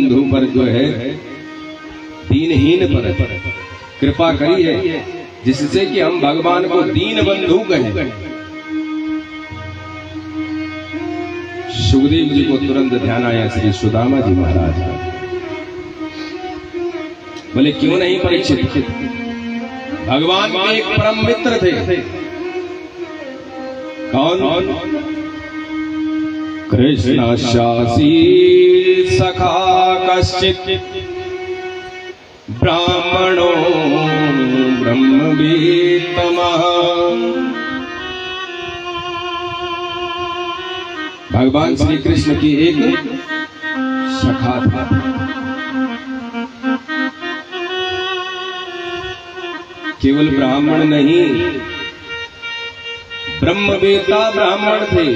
बंधु पर जो है दीनहीन पर कृपा करी है, जिससे कि हम भगवान को दीन बंधु कहें। सुखदेव जी को तुरंत ध्यान आया श्री सुदामा जी महाराज का। बोले क्यों नहीं परीक्षित, भगवान के एक परम मित्र थे। कौन? कृष्ण शासी सखा कश्चित ब्राह्मणो ब्रह्मवेत्तमः। भगवान श्री कृष्ण की एक सखा था, केवल ब्राह्मण नहीं, ब्रह्मवेत्ता ब्राह्मण थे।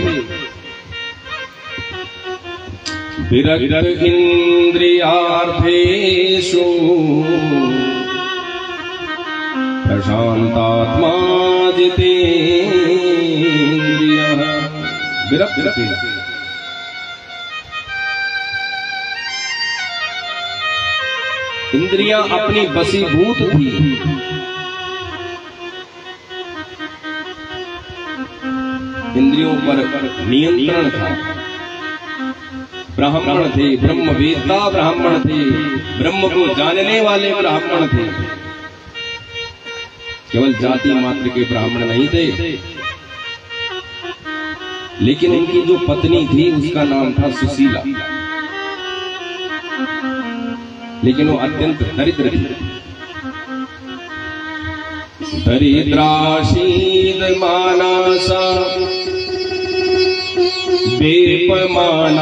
विरक्त इंद्रियार्थेषु प्रशांतात्मा जितेन्द्रियः। विरक्त थे, इंद्रियां अपनी बसीभूत थी। इंद्रियों पर नियंत्रण था। ब्राह्मण थे, ब्रह्मवेत्ता ब्राह्मण थे, ब्रह्म को जानने वाले ब्राह्मण थे। केवल जाति मात्र के ब्राह्मण नहीं थे, लेकिन इनकी जो पत्नी थी उसका नाम था सुशीला, लेकिन वो अत्यंत दरिद्र थी। दरिद्राशीद मानसा वेपमानाभिगम्य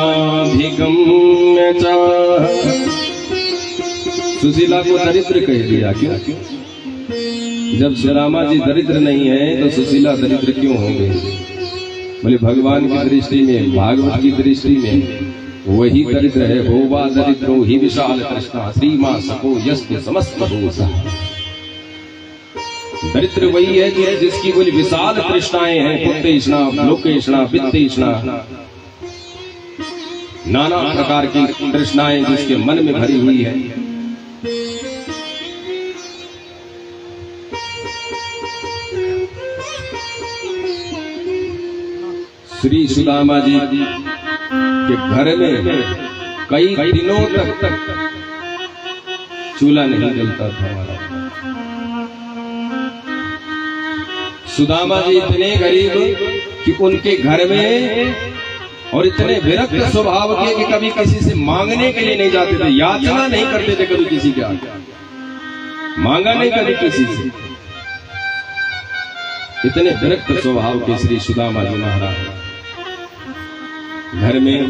च। सुशीला को दरिद्र कह दिया। क्यों? जब सुदामा जी दरिद्र नहीं है तो सुशीला दरिद्र क्यों होंगे? बोले भगवान की दृष्टि में, भागवत की दृष्टि में वही दरिद्र है। होवा दरिद्रो ही विशाल कृष्णा श्रीमा सको यस्य समस्त दोषा। दरिद्र वही है जिसकी बोली विशाल तृष्णाएं हैं, पुत्रेष्णा, लोकेष्णा, वित्तेष्णा, नाना प्रकार की तृष्णाएं जिसके मन में भरी हुई है। श्री सुदामा जी के घर में कई दिनों तक चूल्हा नहीं जलता था। सुदामा जी इतने गरीब कि उनके घर में, और इतने विरक्त स्वभाव के कि कभी किसी से मांगने के लिए नहीं जाते थे, याचना नहीं करते थे कभी किसी के आगे, मांगा नहीं कभी किसी से। इतने विरक्त स्वभाव के श्री सुदामा जी महाराज घर में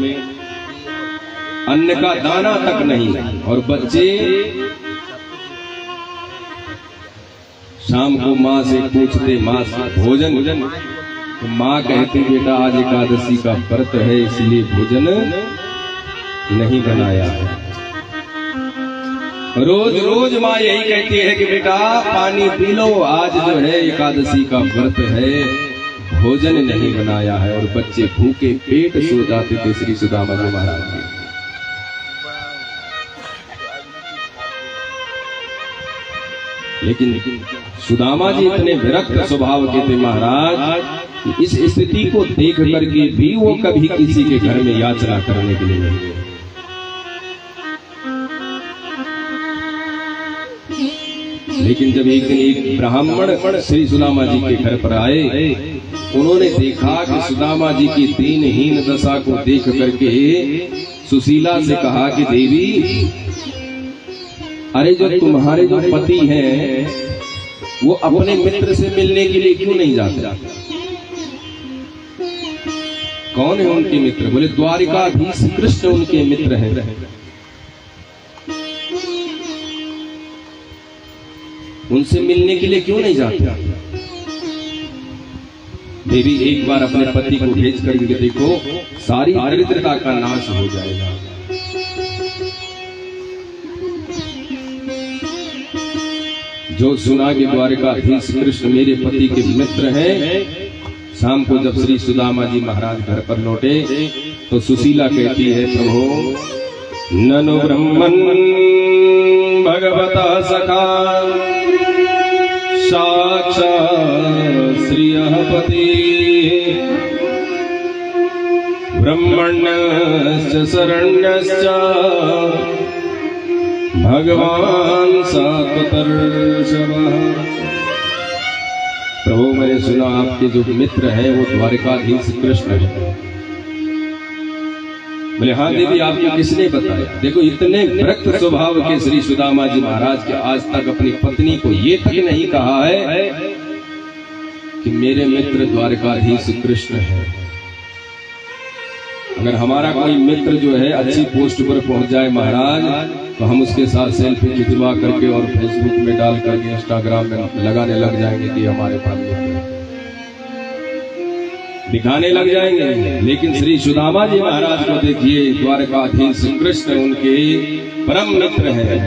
अन्न का दाना तक नहीं, और बच्चे शाम को माँ से पूछते, माँ से भोजन, तो माँ कहती बेटा आज एकादशी का व्रत है इसलिए भोजन नहीं बनाया है। रोज रोज माँ यही कहती है कि बेटा पानी पी लो, आज जो है एकादशी का व्रत है, भोजन नहीं बनाया है। और बच्चे भूखे पेट सो जाते थे श्री सुदामा जी महाराज जी। लेकिन सुदामा जी इतने विरक्त स्वभाव के थे महाराज, इस स्थिति को देख करके भी वो कभी किसी के घर में याचना करने के लिए नहीं गए। लेकिन जब एक ब्राह्मण श्री सुदामा जी के घर पर आए, उन्होंने देखा कि सुदामा जी की दीनहीन दशा को देख करके सुशीला से कहा कि देवी, अरे जो तुम्हारे जो पति हैं वो अपने मित्र से मिलने के लिए क्यों नहीं जाते? कौन है उनके मित्र? बोले द्वारिकाधीश कृष्ण उनके मित्र हैं। उनसे मिलने के लिए क्यों नहीं जाते? देवी एक बार अपने पति को भेज करके देखो, सारी दरिद्रता का नाश हो जाएगा। जो सुना कि द्वारिकाधीश कृष्ण मेरे पति के मित्र हैं। शाम को जब श्री सुदामा जी महाराज घर पर लौटे तो सुशीला कहती है, प्रभु ननु ब्रह्मन् भगवता सखा साक्षात् श्रियः पति ब्रह्मण्यश्च शरण्यश्च भगवान सात्वतर्षभः। प्रभु मैंने सुना आपके जो मित्र हैं वो द्वारिकाधीश कृष्ण है। बोले हाँ देवी आपको किसने बताया? देखो इतने विरक्त स्वभाव के श्री सुदामा जी महाराज के आज तक अपनी पत्नी को ये तक नहीं कहा है कि मेरे मित्र द्वारिकाधीश कृष्ण है। अगर हमारा कोई मित्र जो है अच्छी पोस्ट पर पहुंच जाए महाराज तो हम उसके साथ सेल्फी खिंचवा करके और फेसबुक में डाल करके इंस्टाग्राम में लगाने लग जाएंगे कि हमारे पास दिखाने लग जाएंगे। लेकिन श्री सुदामा जी महाराज को देखिए, द्वारकाधीश कृष्ण उनके परम मित्र हैं,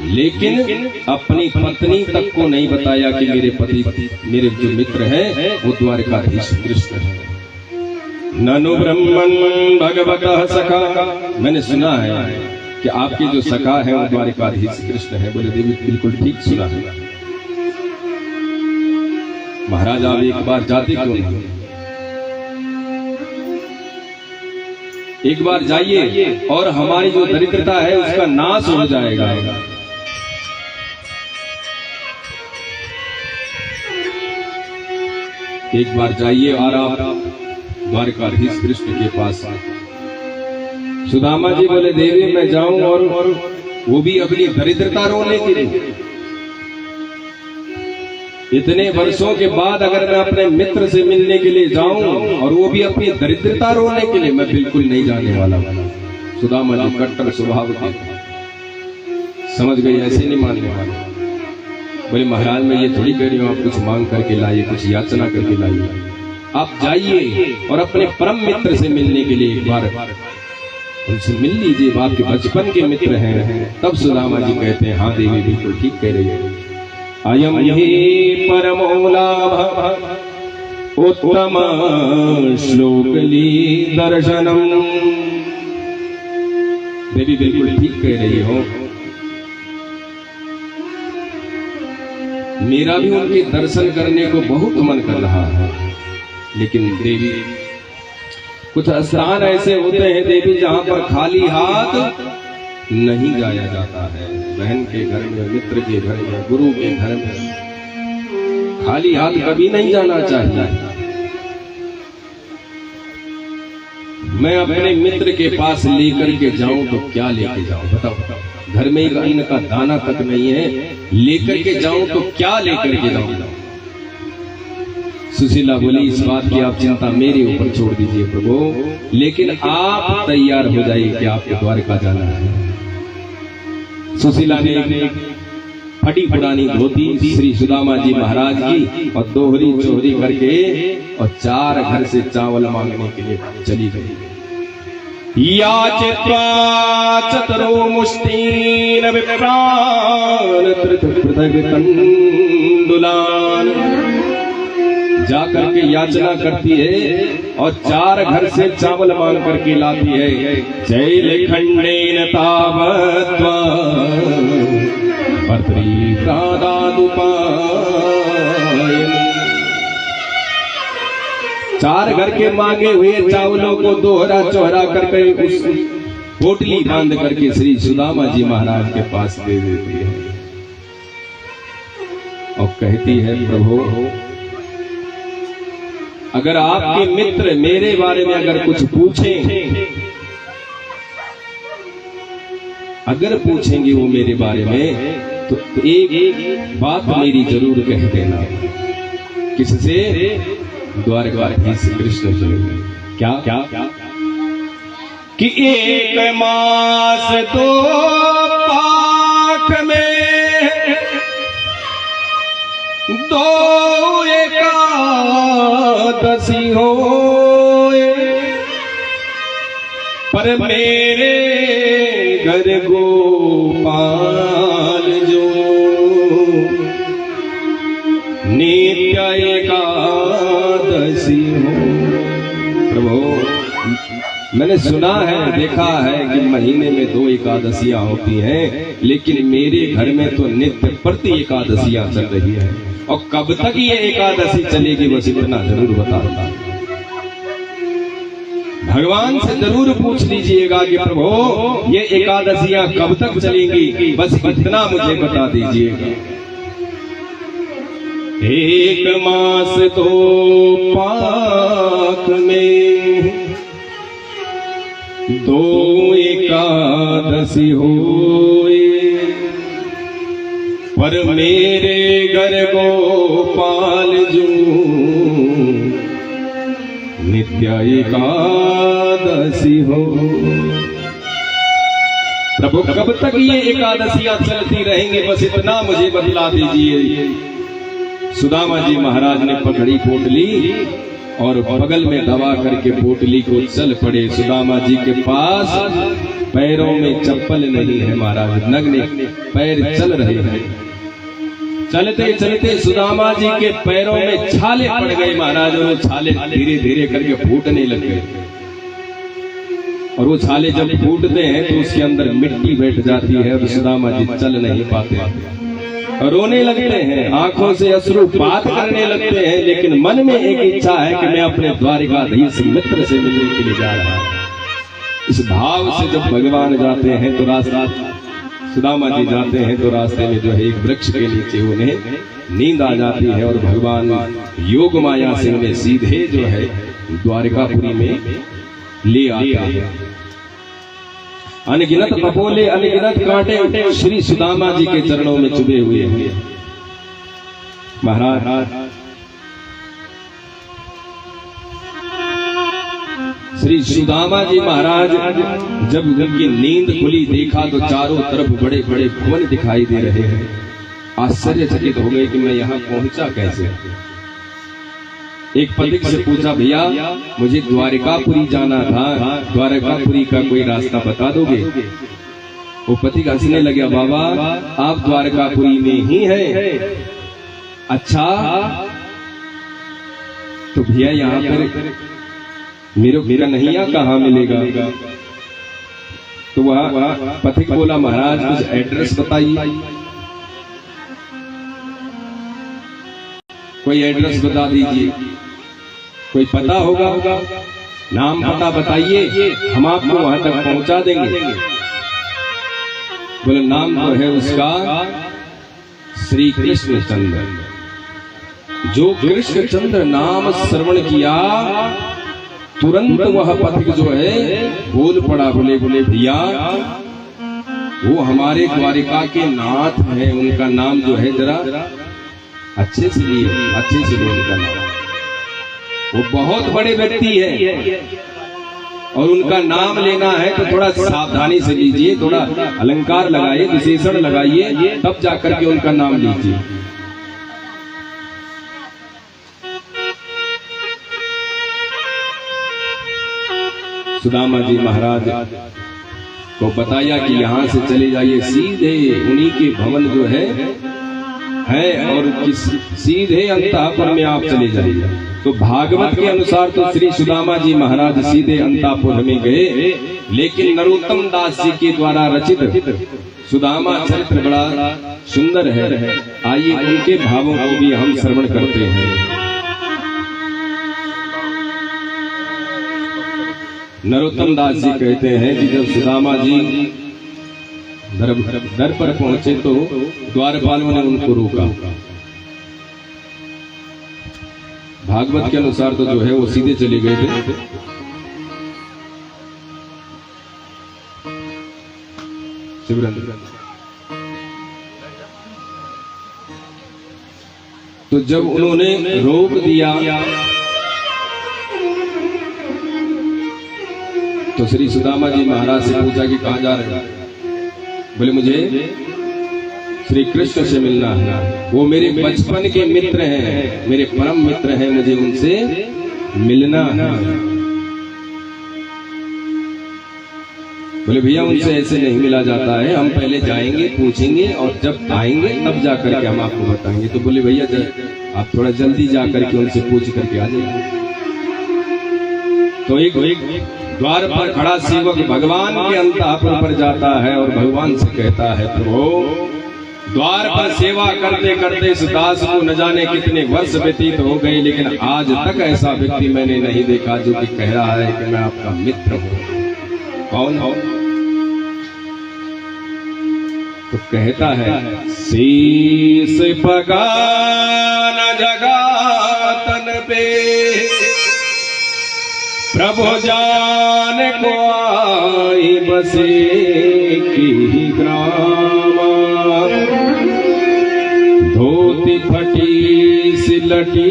लेकिन अपनी पत्नी तक को नहीं बताया कि मेरे पति मेरे जो मित्र हैं वो द्वारकाधीश कृष्ण है। ननु ब्रह्मन् भगवतः सखा, मैंने सुना है कि आपके जो सखा है वो द्वारकाधीश कृष्ण है। बोले देवी बिल्कुल ठीक सुना है। महाराज आप एक बार जाते क्यों नहीं? एक बार जाइए और हमारी जो दरिद्रता है उसका नाश हो जाएगा। एक बार जाइए और आप द्वारकाधीश कृष्ण के पास। सुदामा जी बोले देवी मैं जाऊं और वो भी अपनी दरिद्रता रोने के लिए? इतने वर्षों के बाद अगर मैं अपने मित्र से मिलने के लिए जाऊं और वो भी अपनी दरिद्रता रोने के लिए, मैं बिल्कुल नहीं जाने वाला। सुदामा जी कट्टर स्वभाव के, समझ गई ऐसे नहीं मानने वाले। बोले महाराज मैं ये थोड़ी कह रही हूँ आप कुछ मांग करके लाइए, कुछ याचना करके लाइए। आप जाइए और अपने परम मित्र से मिलने के लिए एक बार उनसे मिल लीजिए, आपके बचपन के मित्र हैं। तब सुदामा जी कहते हैं हाँ देवी बिल्कुल ठीक कह रही है। अयम हि परमो लाभः उत्तम श्लोकली दर्शनम। देवी बिल्कुल ठीक कह रही हो, मेरा भी उनके दर्शन करने को बहुत मन कर रहा है। लेकिन देवी कुछ स्थान ऐसे होते हैं देवी जहां पर खाली हाथ नहीं जाया जाता है। बहन के घर में, मित्र के घर में, गुरु के घर में खाली हाथ कभी नहीं जाना चाहिए। मैं अपने मित्र के पास लेकर के जाऊं तो क्या लेके जाऊं बताओ? घर में एक अन्न का दाना तक नहीं है, लेकर के जाऊं तो क्या लेकर के जाऊं? सुशीला बोली इस बात की आप चिंता मेरे ऊपर छोड़ दीजिए प्रभु, लेकिन आप तैयार हो जाइए कि आपके द्वारका जाना है। सुशीला ने फटी पुरानी धोती श्री सुदामा जी महाराज की और दोहरी चोरी करके और 4 घर से चावल मांगने के लिए चली गई। याचित्वा चतुरो मुष्टीन विप्रान पृथक तंडुलान, जाकर के याचना करती है और 4 घर से चावल मांग करके लाती है। जैल खंडेन तावत्वा भद्री प्रादादुपायन। 4 घर के मांगे हुए चावलों को दोहरा चौहरा करके उस पोटली बांध करके श्री सुदामा जी महाराज के पास दे देती है और कहती है प्रभु अगर आपके मित्र मेरे बारे में अगर कुछ पूछेंगे वो मेरे बारे में तो एक बात मेरी जरूर कह देना। किससे? द्वारकाधीश कृष्ण से। क्या क्या क्या कि 1 मास 2 पाख में 2 एकादशी होए, पर मेरे घर गोपाल जो नित्य एकादशी हो। प्रभु मैंने सुना है, देखा है कि महीने में 2 एकादशियां होती हैं, लेकिन मेरे घर में तो नित्य प्रति एकादशियां चल रही है। और कब तक ये एकादशी चलेगी बस इतना जरूर बता। भगवान से जरूर पूछ लीजिएगा कि प्रभु ये एकादशियां कब तक चलेंगी, बस इतना मुझे बता दीजिएगा। 1 मास 2 पाक में 2 एकादशी होए, पर मेरे घर गोपाल जू नित्य एकादशी हो। प्रभु कब तक ये एकादशियां चलती रहेंगी, बस इतना मुझे बतला दीजिए। सुदामा जी महाराज ने पगड़ी पोट ली और बगल में दबा करके पोटली को चल पड़े। सुदामा जी के पास पैरों में चप्पल नहीं है महाराज, नग्न पैर चल रहे हैं। चलते चलते सुदामा जी के पैरों में छाले पड़ गए महाराज, और वो छाले धीरे धीरे करके फूटने लग गए। और वो छाले जब फूटते हैं तो उसके अंदर मिट्टी बैठ जाती है और सुदामा जी चल नहीं पाते, रोने लगते हैं, आंखों से अश्रुपात करने लगते हैं। लेकिन मन में एक इच्छा है कि मैं अपने द्वारिकाधीश मित्र से मिलने के लिए जा रहा हूं। इस भाव से जब भगवान जाते हैं तो रास्ता सुदामा जी जाते हैं तो रास्ते में जो है एक वृक्ष के नीचे उन्हें नींद आ जाती है और भगवान योग माया से उन्हें सीधे जो है द्वारिकापुरी में ले आते हैं। अनगिनत पपोले, अनगिनत कांटे श्री सुदामा जी के चरणों में चुभे हुए हैं। महाराज श्री सुदामा जी महाराज जब उनकी नींद खुली, देखा तो चारों तरफ बड़े बड़े भवन दिखाई दे रहे हैं। आश्चर्यचकित हो गए कि मैं यहाँ पहुंचा कैसे। एक पथिक से पूछा, भैया मुझे द्वारिकापुरी जाना था, द्वारिकापुरी का कोई रास्ता बता दोगे? वो पथिक हंसने लगे, बाबा आप द्वारिकापुरी में ही हैं। अच्छा तो भैया यहाँ पर मेरा नैया कहाँ मिलेगा? तो वह पथिक बोला, महाराज कुछ एड्रेस बताइए, कोई एड्रेस बता दीजिए, कोई पता होगा, नाम पता बताइए, हम आपको वहां तक पहुंचा देंगे। बोले नाम तो है उसका श्री कृष्ण चंद्र। जो कृष्ण चंद्र नाम श्रवण किया तुरंत वह पथिक जो है बोल पड़ा, बोले भैया वो हमारे द्वारिका के नाथ हैं, उनका नाम जो है जरा अच्छे से लिए, अच्छे से उनका नाम। वो बहुत बड़े व्यक्ति है और उनका नाम लेना है तो थोड़ा सावधानी से लीजिए, थोड़ा अलंकार लगाइए, विशेषण लगाइए, तब जाकर के उनका नाम लीजिए। सुदामा जी महाराज को बताया कि यहाँ से चले जाइए, सीधे उन्हीं के भवन जो है और सीधे अंतःपुर में आप चले जाइए। तो भागवत के अनुसार तो श्री सुदामा जी महाराज सीधे अंतःपुर में गए, लेकिन नरोत्तम दास जी के द्वारा रचित सुदामा चरित्र बड़ा सुंदर है। आइए उनके भावों को भी हम श्रवण करते हैं। नरोत्तम दास जी कहते हैं कि जब सुदामा जी दर पर पहुंचे तो द्वारपालों ने उनको रोका। भागवत के अनुसार तो जो है वो सीधे चले गए थे। तो जब उन्होंने रोक दिया तो श्री सुदामा जी महाराज से पूछा कि कहाँ जा रहे हैं? बोले मुझे श्री कृष्ण से मिलना है, वो मेरे बचपन के मित्र हैं, मेरे परम मित्र हैं, मुझे उनसे मिलना है। बोले भैया उनसे ऐसे नहीं मिला जाता है, हम पहले जाएंगे, पूछेंगे और जब आएंगे तब जाकर के हम आपको बताएंगे। तो बोले भैया आप थोड़ा जल्दी जाकर के उनसे पूछ करके आ जाइए। तो एक द्वार पर खड़ा सेवक भगवान के अंतःपुर पर जाता है और भगवान से कहता है, प्रभु द्वार पर सेवा करते करते इस दास को न जाने कितने वर्ष व्यतीत हो गए, लेकिन आज तक ऐसा व्यक्ति मैंने नहीं देखा जो कि कह रहा है कि मैं आपका मित्र हूं। कौन हो? तो कहता है, शीश पगा न जगा तन पे, प्रभु जान को आई बसे की ग्रामा, धोती फटी सिलटी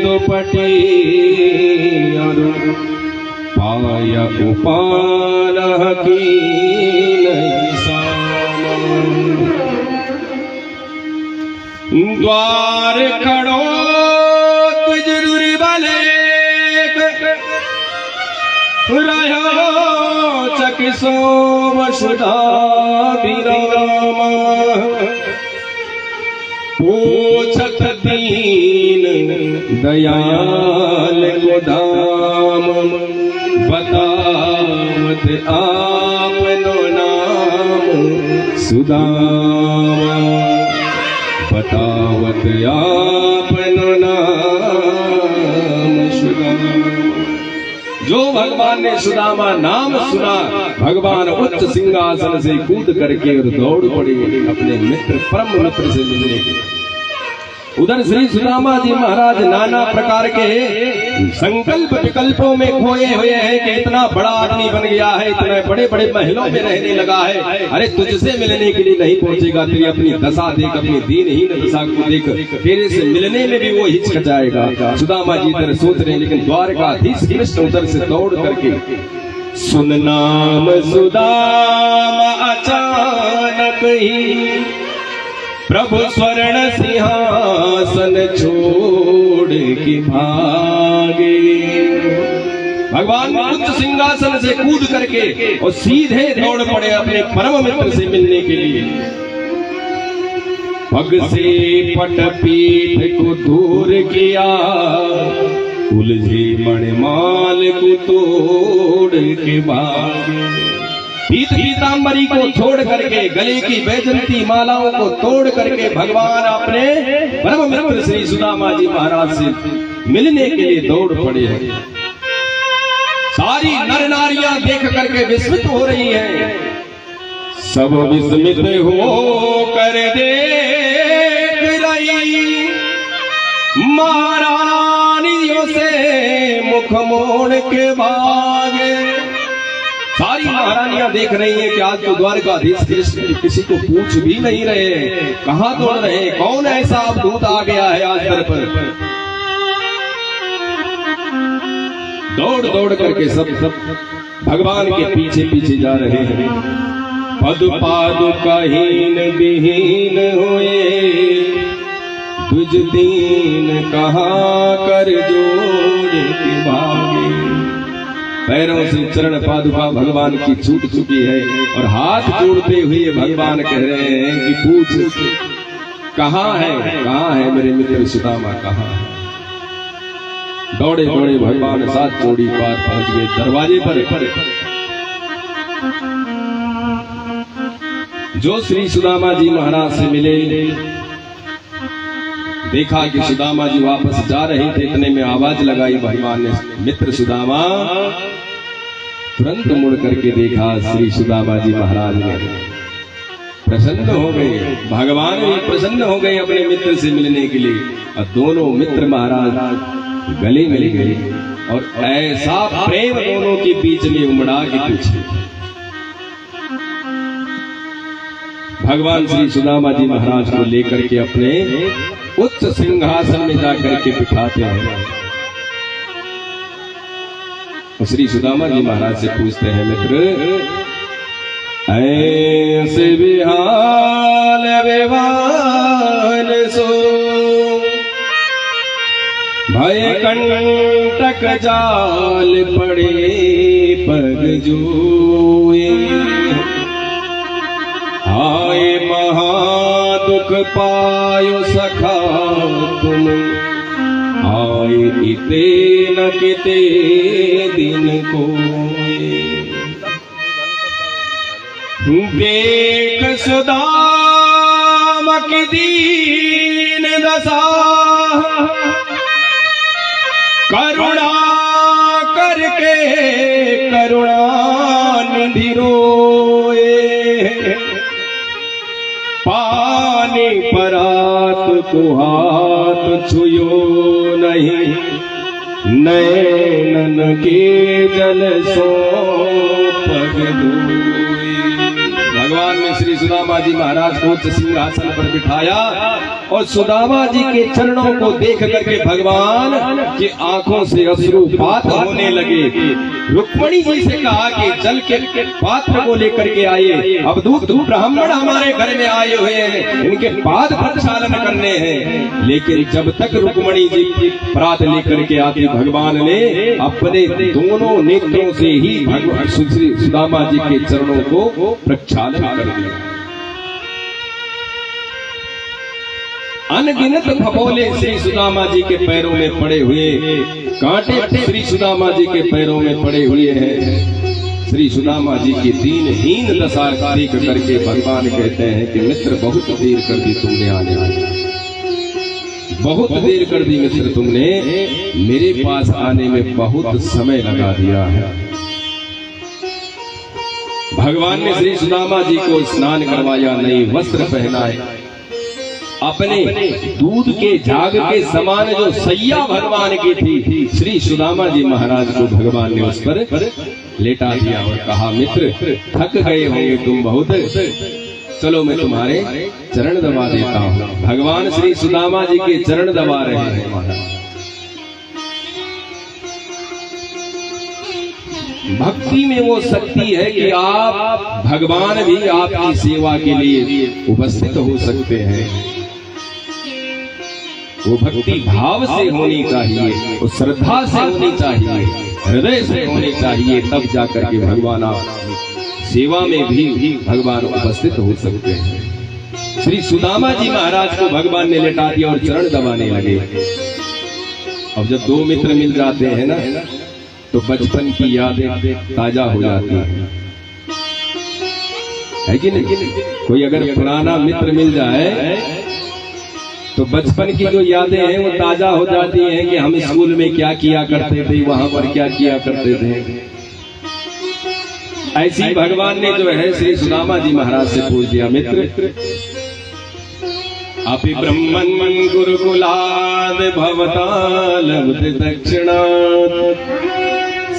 दुपटी और पाया उपान की नहीं सामा, द्वार खड़ो तुझ जरूरी भले रहो चकिसो वसुधा विरामा, पूछत दीन दयाल को दाम, बतावत आपनो नाम सुदामा, बतावत आपनो नाम सुदामा। जो भगवान ने सुदामा नाम सुना, भगवान उच्च सिंहासन से कूद करके और दौड़ पड़े अपने मित्र परम मित्र से मिलने के लिए। उधर श्री सुदामा जी महाराज नाना प्रकार के संकल्प विकल्पों में खोए हुए हैं कि इतना बड़ा आदमी बन गया है, इतने बड़े बड़े महलों में रहने लगा है, अरे तुझसे मिलने के लिए नहीं पहुंचेगा, तेरी अपनी दशा देख, अपनी दीनहीन दशा को देख, तेरे से मिलने में भी वो हिचकिचाएगा। सुदामा जी इधर सोच रहे, लेकिन द्वारकाधीश कृष्ण उधर से दौड़ करके, सुन नाम सुदामा अचानक ही, प्रभु स्वर्ण सिंहासन छोड़ के भागे। भगवान उच्च सिंहासन से कूद करके और सीधे दौड़ पड़े अपने परम मित्र से मिलने के लिए। पग से पट पीठ को दूर किया, उलझे मणिमाल को तोड़ के भागे। पीत पीतांबरी को छोड़ करके, गले की वैजंती मालाओं को तोड़ करके भगवान अपने परम मित्र श्री सुदामा जी महाराज से मिलने के लिए दौड़ पड़े हैं। सारी नर नारियां देख करके विस्मित हो रही हैं, सब विस्मित हो कर देख रही, महारानियों से मुख मोड़ के भागे। सारी महारानियां देख रही हैं कि आज तो द्वारकाधीश कृष्ण किसी को पूछ भी नहीं रहे, कहां दौड़ रहे, कौन ऐसा अवधूत आ गया है आज दर पर। दौड़ दौड़ करके सब भगवान के पीछे पीछे जा रहे हैं। पद पादुकाहीन विहीन हुए, तुझ दीन कहाँ कर जोड़ के भागे। पैरों से चरण पादुका भगवान की छूट चुकी है और हाथ जोड़ते हुए भगवान कह रहे हैं कि पूछ कहाँ है मेरे मित्र सुदामा, कहाँ है। दौड़े दौड़े भगवान साथ जोड़ी पार पहुंच गए दरवाजे पर। जो श्री सुदामा जी महाराज से मिले, देखा कि सुदामा जी वापस जा रहे थे, इतने में आवाज लगाई भगवान ने, मित्र सुदामा। तुरंत मुड़ करके देखा, श्री सुदामा जी महाराज ने प्रसन्न हो गए, भगवान भी प्रसन्न हो गए अपने मित्र से मिलने के लिए, और दोनों मित्र महाराज गले मिल गए और ऐसा प्रेम दोनों के बीच में उमड़ा कि पूछे। भगवान श्री सुदामा जी महाराज को लेकर के अपने उच्च सिंहासन में जाकर के बिठाते हैं। श्री सुदामा जी महाराज से पूछते हैं, मित्र ऐसे विहाल विवान सो, भय कंटक जाल पड़े पग जोए, आए महादुख पायो सखा तुम, आए इते न किते दिन को। देख सुदामा की दीन दशा, करुणा करके करुणानिधि रोए। पानी परात को हाथ छुयो नहीं, नैनन के जल सो पग धोए। भगवान ने श्री सुदामा जी महाराज को उच्च सिंहासन पर बिठाया और सुदामा जी के चरणों को देख करके भगवान की आंखों से अश्रुपात होने लगे। रुक्मणी जी से कहा कि जल के पात्र को लेकर के आइए, अवधूत ब्राह्मण हमारे घर में आए हुए हैं, इनके पाद प्रक्षालन करने हैं। लेकिन जब तक रुक्मणी जी प्रात लेकर के आती, भगवान ने अपने दोनों नेत्रों से ही भगवान श्री सुदामा जी के चरणों को प्रक्षालन कर दिया। अनगिनत फफोले श्री सुदामा जी के पैरों में पड़े हुए, कांटे श्री सुदामा जी के पैरों में पड़े हुए हैं। श्री सुदामा जी की दीनहीन दशा देख करके भगवान कहते हैं कि मित्र बहुत देर कर दी तुमने आने आने, बहुत देर कर दी मित्र तुमने, मेरे पास आने में बहुत समय लगा दिया है। भगवान ने श्री सुदामा जी को स्नान करवाया, नए वस्त्र पहनाए, अपने दूध के झाग के समान जो सैया भगवान की थी, श्री सुदामा जी महाराज को भगवान ने उस पर लेटा दिया और कहा मित्र थक गए होंगे तुम बहुत, चलो मैं तुम्हारे चरण दबा देता हूँ। भगवान श्री सुदामा जी के चरण दबा रहे हैं। भक्ति में वो शक्ति है कि आप भगवान भी आपकी सेवा के लिए उपस्थित हो सकते हैं। वो भक्ति भाव से होनी चाहिए, वो श्रद्धा से होनी चाहिए, हृदय से होनी चाहिए, तब जाकर के भगवान आप सेवा में भी भगवान उपस्थित हो सकते हैं। श्री सुदामा जी महाराज को भगवान ने लेटा दिया और चरण दबाने लगे। अब जब दो मित्र मिल जाते हैं ना, तो बचपन की यादें ताजा हो जाती है कि नहीं? कोई अगर पुराना मित्र मिल जाए तो बचपन की जो यादें हैं वो ताजा हो जाती हैं कि हम स्कूल में क्या किया करते थे, वहां पर क्या किया करते थे। ऐसी भगवान ने जो है श्री सुदामा जी महाराज से पूछ दिया, मित्र अपि ब्रह्मन् गुरुकुलाद भवतालम दक्षिणात्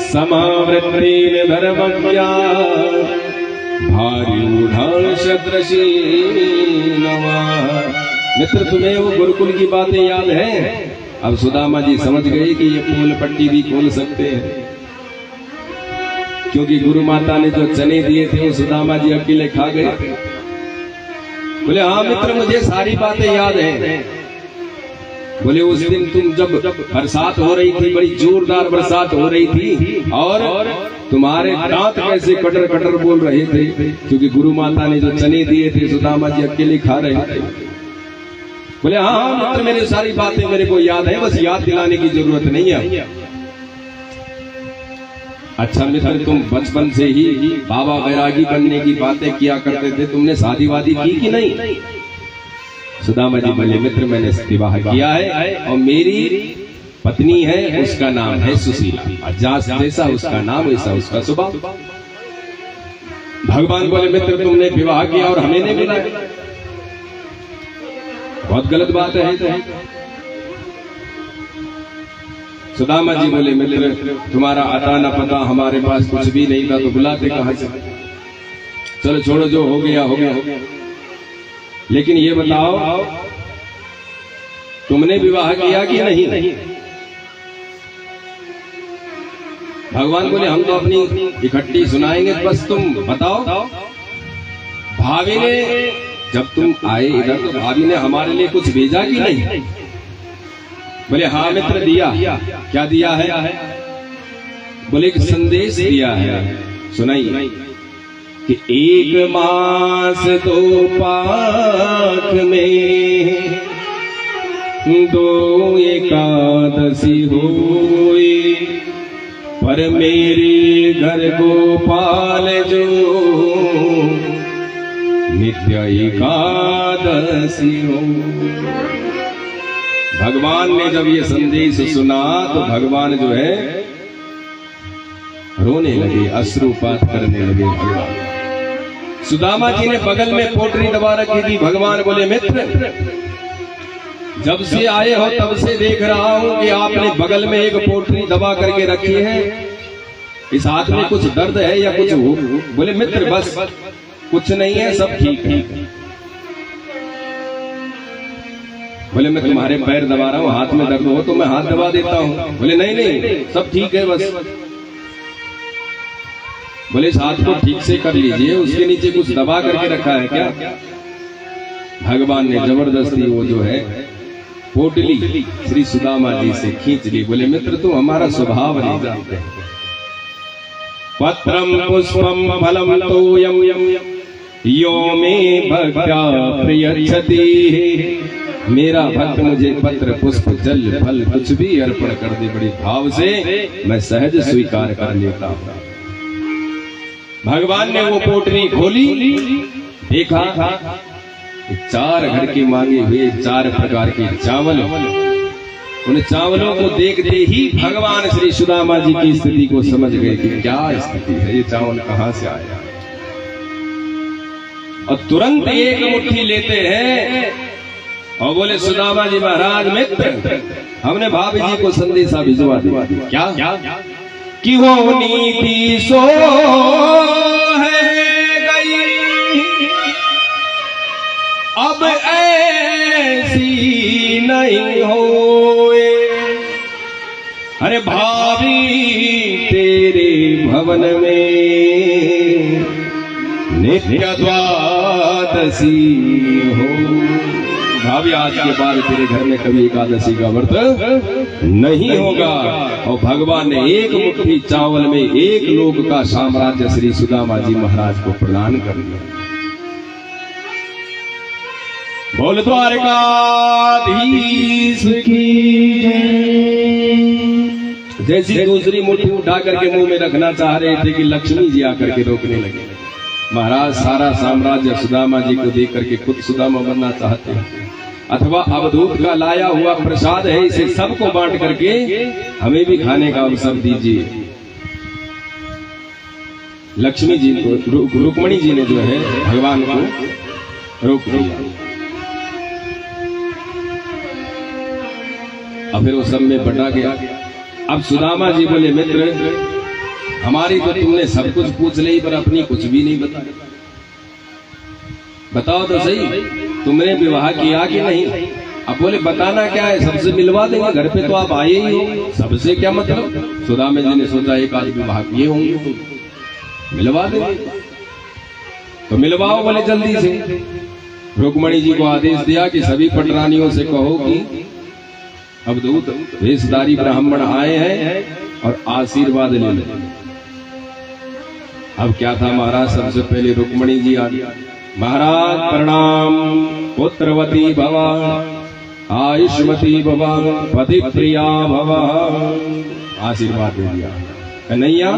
समावृत्तेन धर्मज्ञा भार्यूढ़ सदृशी नवा। मित्र तुम्हें वो गुरुकुल की बातें याद हैं? अब सुदामा जी समझ गए कि ये फूल पट्टी भी खोल सकते हैं, क्योंकि गुरु माता ने जो चने दिए थे वो सुदामा जी अकेले खा गए थे। बोले हाँ मित्र मुझे सारी बातें याद हैं। बोले उस दिन तुम जब बरसात हो रही थी, बड़ी जोरदार बरसात हो रही थी, और तुम्हारे दांत कैसे कटर कटर बोल रहे थे, क्योंकि गुरु माता ने जो चने दिए थे सुदामा जी अकेले खा रहे थे। बोले हाँ मित्र मेरी सारी बातें मेरे को याद है, बस याद दिलाने की जरूरत नहीं है। अच्छा मित्र तुम बचपन से ही बाबा बैरागी बनने की बातें किया करते थे, तुमने शादी वादी की कि नहीं? सुदामा जी बोले मित्र मैंने विवाह किया है और मेरी पत्नी है, उसका नाम है सुशीला, जैसा उसका नाम वैसा उसका स्वभाव। भगवान बोले मित्र तुमने विवाह किया और हमें नहीं मिला, बहुत गलत बात है। सुदामा जी बोले मित्र तुम्हारा अता न पता हमारे पास कुछ भी नहीं था, तो बुलाते कहां से? चलो छोड़ो, जो हो गया हो गया। लेकिन ये बताओ तुमने विवाह किया कि नहीं? भगवान बोले हम तो अपनी इकट्ठी सुनाएंगे, बस तुम बताओ। भाभी ने जब तुम आए इधर तो भाभी ने हमारे लिए कुछ भेजा कि नहीं? बोले हाँ मित्र दिया। क्या दिया है? बोले एक संदेश दिया है, सुनाइए कि एक मास दो पाक में दो एकादशी हुई, पर मेरे घर गोपाल जो नित्य एकादशी हो। भगवान ने जब ये संदेश सुना तो भगवान जो है रोने लगे, अश्रुपात करने लगे। भगवान सुदामा जी ने बगल में पोटरी दबा रखी थी। भगवान बोले, मित्र जब से आए हो तब से देख रहा हूं कि आपने बगल में एक पोटरी दबा करके रखी है। इस हाथ में कुछ दर्द है या कुछ हो? बोले, मित्र बस कुछ नहीं है, सब ठीक है। बोले, मैं तुम्हारे पैर दबा रहा हूं, हाथ में दर्द हो तो मैं हाथ दबा देता हूं। बोले, नहीं नहीं सब ठीक है बस। बोले, इस हाथ को ठीक से कर लीजिए, उसके नीचे कुछ दबा करके रखा है क्या? भगवान ने जबरदस्ती वो जो है पोटली श्री सुदामा जी से खींच ली। बोले, मित्र तुम हमारा स्वभाव नहीं जानते। पत्रम पुष्पम फलम तोयम यो मे भक्त्या प्रयच्छति। मेरा भक्त मुझे पत्र पुष्प जल फल कुछ भी अर्पण कर दे, बड़ी भाव से मैं सहज स्वीकार कर लेता हूं। भगवान ने वो पोटली खोली, देखा 4 घर के मांगे हुए 4 प्रकार के चावल। उन चावलों को देखते ही भगवान श्री सुदामा जी की स्थिति को समझ गए कि क्या स्थिति है, ये चावल कहां से आया। और तुरंत एक मुट्ठी लेते हैं और बोले, सुदामा जी महाराज मित्र हमने भाभी जी को संदेशा भिजवा दिया। क्या? कि वो नीति सो है गई, अब ऐसी नहीं होए। अरे भाभी तेरे भवन में नित्य द्वादशी हो। भाभी आज के बाद तेरे घर में कभी एकादशी का व्रत नहीं होगा। और भगवान ने एक मुट्ठी चावल में एक लोक का साम्राज्य श्री सुदामा जी महाराज को प्रदान कर दिया। बोल द्वारकाधीश की जय। जैसी दूसरी मुट्ठी उठा करके मुंह में रखना चाह रहे थे कि लक्ष्मी जी आकर के रोकने लगे। महाराज सारा साम्राज्य सुदामा जी को देख करके खुद सुदामा बनना चाहते हैं, अथवा अवधूत का लाया हुआ प्रसाद है, इसे सबको बांट करके हमें भी खाने का अवसर दीजिए। लक्ष्मी जी को, रुक्मणी जी ने जो है भगवान को रोक दिया। अब फिर वो सब में बटा गया। अब सुदामा जी बोले, मित्र हमारी तो तुमने सब कुछ पूछ ली पर अपनी कुछ भी नहीं बताया। बताओ तो सही, तुमने विवाह किया कि नहीं? अब बोले, बताना क्या है, सबसे मिलवा देंगे, घर पे तो आप आए ही हो, सबसे क्या मतलब। सुदामा जी ने सोचा एक आदमी विवाह किए होंगे तो मिलवा देंगे, तो मिलवाओ बोले जल्दी से। रुक्मणी जी को आदेश दिया कि सभी पटरानियों से कहो कि अवधूत वेशधारी ब्राह्मण आए हैं और आशीर्वाद ले लें। अब क्या था महाराज, सबसे पहले रुक्मणी जी आ गया। महाराज प्रणाम, पुत्रवती भवा, आयुष्मती भवा, पति प्रिया भवा। आशीर्वाद दे दिया। कन्हैया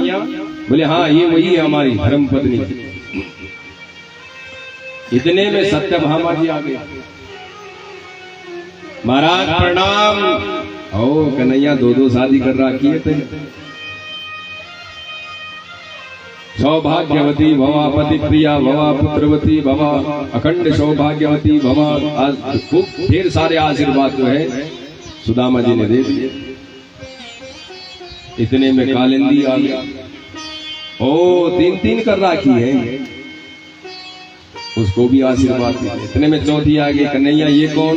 बोले, हाँ ये वही है हमारी धर्म पत्नी। इतने में सत्यभामा जी आ गए। महाराज प्रणाम। ओ कन्हैया 2-2 शादी कर रखी है। सौभाग्यवती भवा, पति प्रिया भवा, पुत्रवती भवा, अखंड सौभाग्यवती भवा। खूब ढेर सारे आशीर्वाद जो है सुदामा जी ने दे दिए। इतने में कालिंदी आ गया। ओ 3-3 कर रखी है, उसको भी आशीर्वाद दिया। इतने में चौथी आ गई। कन्हैया ये कौन?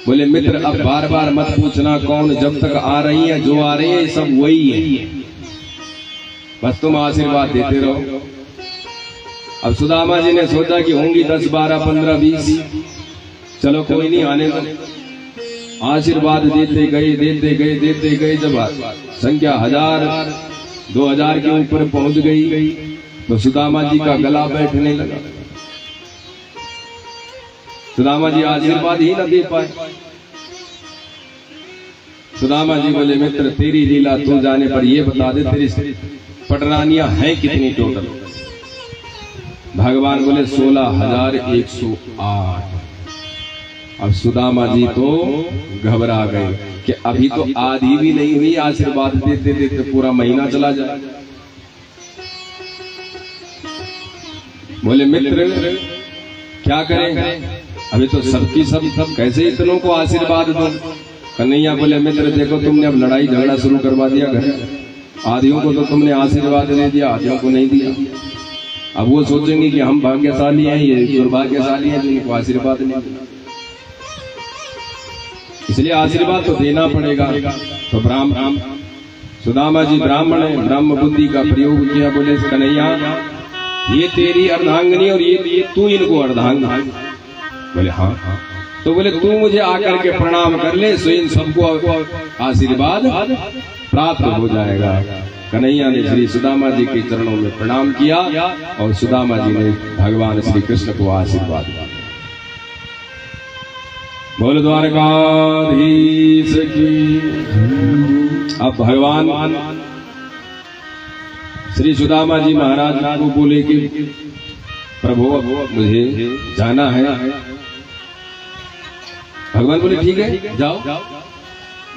बोले, मित्र अब बार बार मत पूछना कौन, जब तक आ रही है जो आ रही है सब वही है, बस तुम आशीर्वाद देते रहो। अब सुदामा जी ने सोचा कि होंगी 10, 12, 15, 20, चलो कोई नहीं आने दो। आशीर्वाद देते गए जब संख्या 1000, 2000 के ऊपर पहुंच गई तो सुदामा जी का गला बैठने लगा। सुदामा जी आशीर्वाद ही न दे पाए। सुदामा जी बोले, मित्र तेरी लीला तू जाने, पर ये बता दे तेरी पटरानियां हैं कितनी टोटल? भगवान बोले 16,108। अब सुदामा जी तो घबरा गए कि अभी तो आधी भी नहीं हुई, आशीर्वाद देते देते पूरा महीना चला जाए। बोले मित्र क्या करें, अभी तो सबकी सब कैसे इतनों को आशीर्वाद दो। कन्हैया बोले मित्र देखो, तुमने अब लड़ाई झगड़ा शुरू करवा दिया घर, आदियों को तो तुमने आशीर्वाद दे दिया, आदियों को नहीं दिया। अब वो सोचेंगे कि हम भाग्यशाली हैं, ये दुर्भाग्यशाली हैं जिनको आशीर्वाद नहीं दिया। इसलिए आशीर्वाद तो देना पड़ेगा। तो ब्राह्मण सुदामा जी ब्राह्मण है, ब्रह्म बुद्धि का प्रयोग किया। बोले कन्हैया ये तेरी अर्धांगिनी और ये तू इनको अर्धांग। बोले हाँ। तो बोले तू मुझे आकर के प्रणाम कर ले, सो इन सबको आशीर्वाद प्राप्त हो जाएगा। कन्हैया ने श्री सुदामा जी के चरणों में प्रणाम किया और सुदामा जी ने भगवान श्री कृष्ण को आशीर्वाद दिया। बोल द्वारकाधीश की। अब भगवान श्री सुदामा जी महाराज को बोले कि प्रभु मुझे जाना है। भगवान बोले ठीक है जाओ,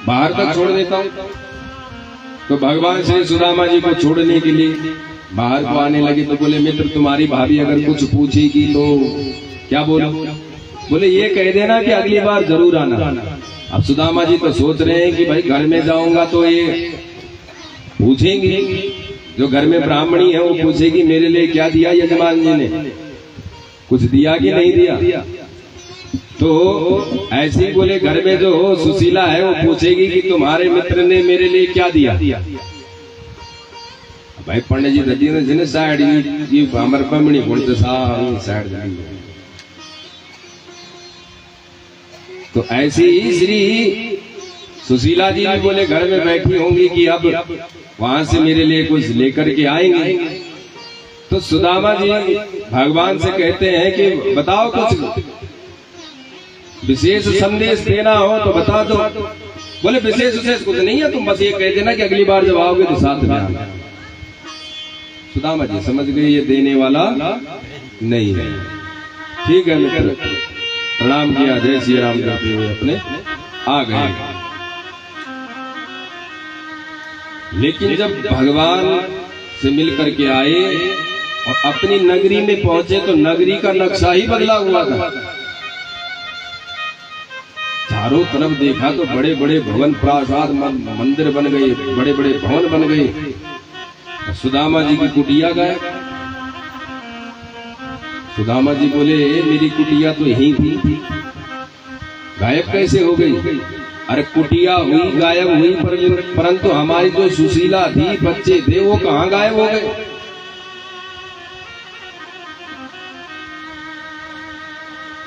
बाहर तक छोड़ देता हूं। तो भगवान श्री सुदामा जी को छोड़ने के लिए बाहर को आने लगे। तो बोले मित्र तुम्हारी भाभी अगर कुछ पूछेगी तो क्या बोलो? बोले ये कह देना कि अगली बार जरूर आना। अब सुदामा जी तो सोच रहे हैं कि भाई घर में जाऊंगा तो ये पूछेंगी, जो घर में ब्राह्मणी है वो पूछेगी मेरे लिए क्या दिया यजमान जी ने, कुछ दिया कि नहीं दिया। तो ऐसे ही बोले घर में जो सुशीला है वो पूछेगी कि तुम्हारे मित्र ने मेरे लिए क्या दिया। भाई पंडित जी दजी ने साइड ये हमारे पमणी बोलते साइड। तो ऐसे ही श्री सुशीला जी भी बोले घर में बैठी होंगी कि अब वहां से मेरे लिए कुछ लेकर के आएंगे। तो सुदामा जी भगवान से कहते हैं कि बताओ कुछ विशेष संदेश देना हो तो बता दो। बोले विशेष कुछ नहीं है, तुम बस ये कह देना कि अगली बार जब आओगे तो साथ में आना। सुदामा जी समझ गए ये देने वाला नहीं है। ठीक है मित्र, प्रणाम किया, जय श्री राम करते हुए अपने आ गए। लेकिन जब भगवान से मिल करके आए और अपनी नगरी में पहुंचे तो नगरी का नक्शा ही बदला हुआ था। चारों तरफ देखा तो बड़े बड़े भवन प्रासाद मंदिर बन गए, बड़े बड़े भवन बन गए। सुदामा जी की कुटिया गायब। सुदामा जी बोले मेरी कुटिया तो यही थी, गायब कैसे हो गई? अरे कुटिया हुई गायब हुई, परंतु हमारी जो सुशीला थी, बच्चे थे, वो कहाँ गायब हो गए?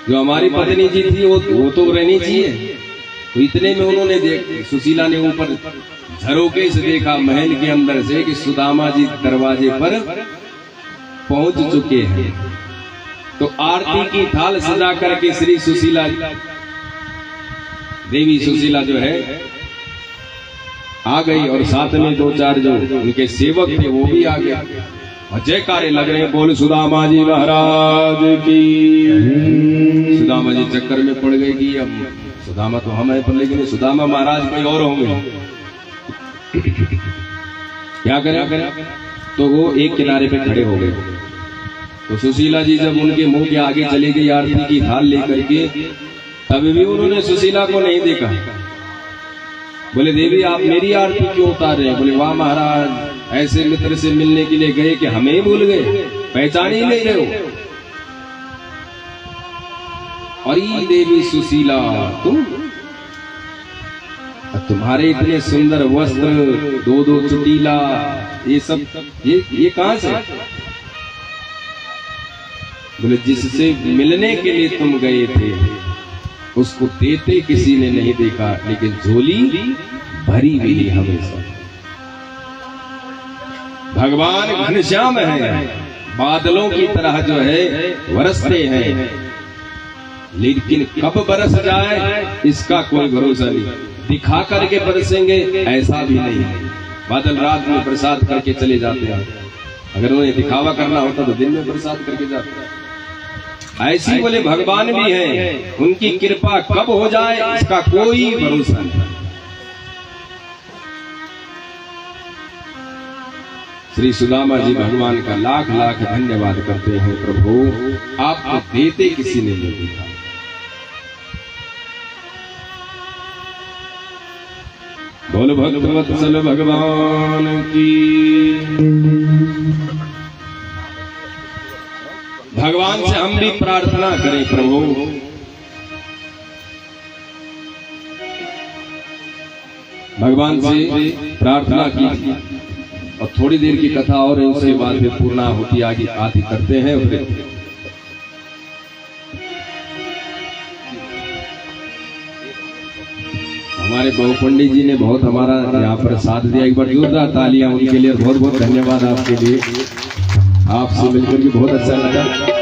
जो हमारी पत्नी जी थी वो तो रहनी चाहिए। तो इतने में उन्होंने सुशीला ने ऊपर झरोके से देखा महल के अंदर से कि सुदामा जी दरवाजे पर पहुंच चुके हैं। तो आरती की थाल सजा करके श्री सुशीला देवी सुशीला जो है आ गई और साथ में दो चार जो उनके सेवक थे वो भी आ गए और जयकारे लग रहे हैं, बोल सुदामा जी महाराज की। सुदामा जी चक्कर में पड़ गए कि अब सुदामा तो हम है पर लेकिन सुदामा महाराज कोई और होंगे, क्या करें? तो वो एक किनारे पे खड़े हो गए। तो सुशीला जी जब उनके मुंह के आगे चली गई आरती की थाल लेकर के, तभी भी उन्होंने सुशीला को नहीं देखा। बोले देवी आप मेरी आरती क्यों उतार रहे हैं? बोले वाह महाराज, ऐसे मित्र से मिलने के लिए गए कि हमें ही भूल गए, पहचान ही नहीं गए हो। और ये देवी सुशीला तुम्हारे इतने सुंदर वस्त्र, दो चुटीला, ये सब ये कहां से? बोले जिससे मिलने के लिए तुम गए थे उसको देते किसी ने नहीं देखा, लेकिन झोली भरी मिली हमेशा। भगवान घनश्याम है, बादलों की तरह जो है बरसते हैं, लेकिन कब बरस जाए इसका कोई भरोसा नहीं। दिखा करके बरसेंगे ऐसा भी नहीं, बादल रात में बरसात करके चले जाते हैं। अगर उन्हें दिखावा करना होता तो दिन में प्रसाद करके जाते। ऐसी बोले भगवान भी हैं, उनकी कृपा कब हो जाए इसका कोई भरोसा नहीं। श्री सुदामा जी भगवान का लाख लाख धन्यवाद करते हैं, प्रभु आपको देते किसी ने नहीं देखा। बोल भक्तवत्सल भगवान की। भगवान से हम भी प्रार्थना करें, प्रभु भगवान से प्रार्थना की और थोड़ी देर की कथा और है, उसके बाद फिर पूर्णाहुति आगे आदि करते हैं। फिर हमारे बहु पंडित जी ने बहुत हमारा यहाँ पर साथ दिया, एक बार जोरदार तालियां उनके लिए, बहुत बहुत धन्यवाद आपके लिए। आपसे मिलकर के बहुत अच्छा लगा।